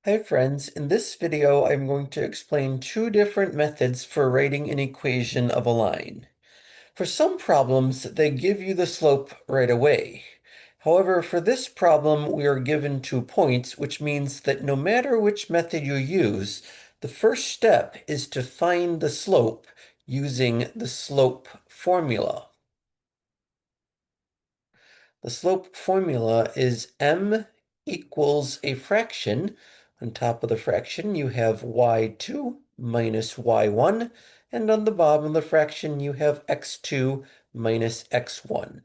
Hi friends, in this video I'm going to explain two different methods for writing an equation of a line. For some problems, they give you the slope right away. However, for this problem, we are given 2 points, which means that no matter which method you use, the first step is to find the slope using the slope formula. The slope formula is m equals a fraction. On top of the fraction, you have y2 minus y1, and on the bottom of the fraction, you have x2 minus x1.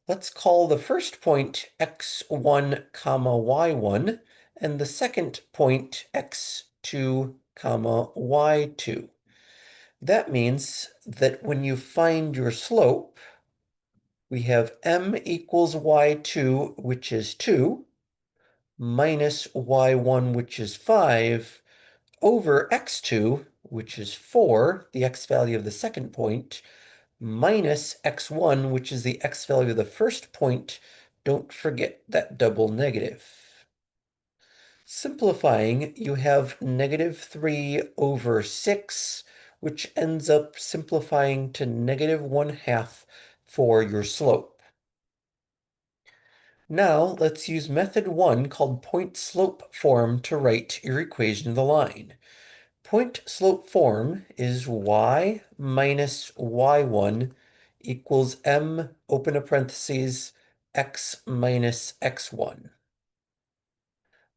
Let's call the first point x1 comma y1, and the second point x2 comma y2. That means that when you find your slope, we have m equals y2, which is 2, minus y1, which is 5, over x2, which is 4, the x value of the second point, minus x1, which is the x value of the first point. Don't forget that double negative. Simplifying, you have negative 3 over 6, which ends up simplifying to negative 1/2 for your slope. Now let's use method 1 called point-slope form to write your equation of the line. Point-slope form is y minus y1 equals m, open a parentheses, x minus x1.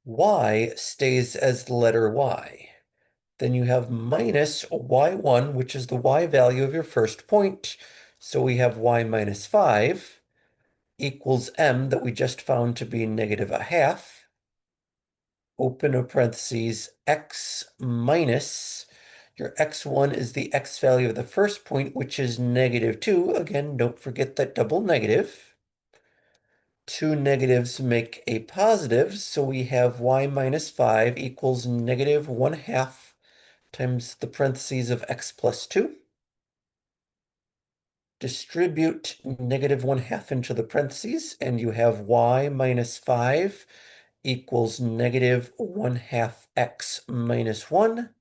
Y stays as the letter y. Then you have minus y1, which is the y value of your first point. So we have y minus 5 equals m that we just found to be negative 1/2. Open a parentheses, x minus, your x1 is the x value of the first point, which is negative 2. Again, don't forget that double negative. Two negatives make a positive, so we have y minus 5 equals negative 1/2 times the parentheses of x plus 2. Distribute negative 1/2 into the parentheses, and you have y minus 5 equals negative 1/2 x minus 1.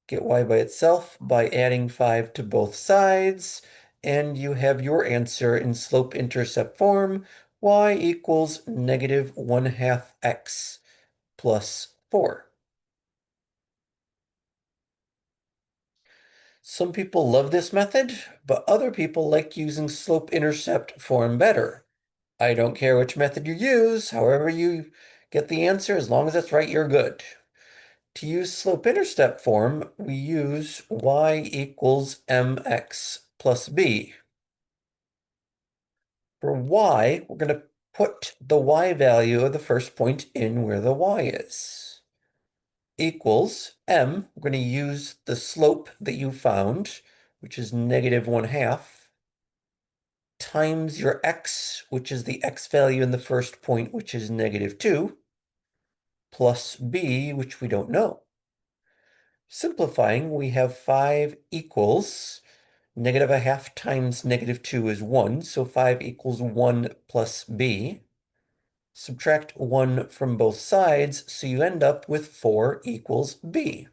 Get y by itself by adding 5 to both sides, and you have your answer in slope-intercept form, y equals negative 1/2 x plus 4. Some people love this method, but other people like using slope-intercept form better. I don't care which method you use, however you get the answer, as long as it's right, you're good. To use slope-intercept form, we use y equals mx plus b. For y, we're going to put the y value of the first point in where the y is. Equals m, we're going to use the slope that you found, which is negative 1/2, times your x, which is the x value in the first point, which is negative 2, plus b, which we don't know. Simplifying, we have 5 equals negative 1/2 times negative 2 is 1, so 5 equals 1 plus b. Subtract 1 from both sides, so you end up with 4 equals b.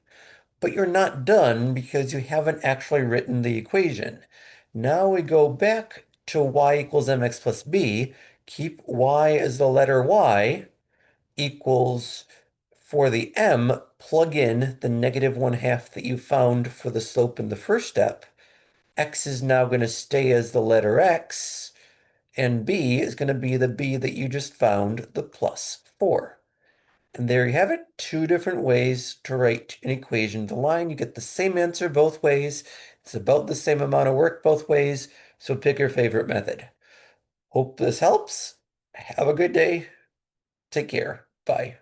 But you're not done because you haven't actually written the equation. Now we go back to y equals mx plus b, keep y as the letter y, equals, for the m, plug in the negative 1/2 that you found for the slope in the first step. X is now going to stay as the letter x, and b is going to be the b that you just found, the plus 4. And there you have it, two different ways to write an equation of the line. You get the same answer both ways. It's about the same amount of work both ways, so pick your favorite method. Hope this helps. Have a good day. Take care. Bye.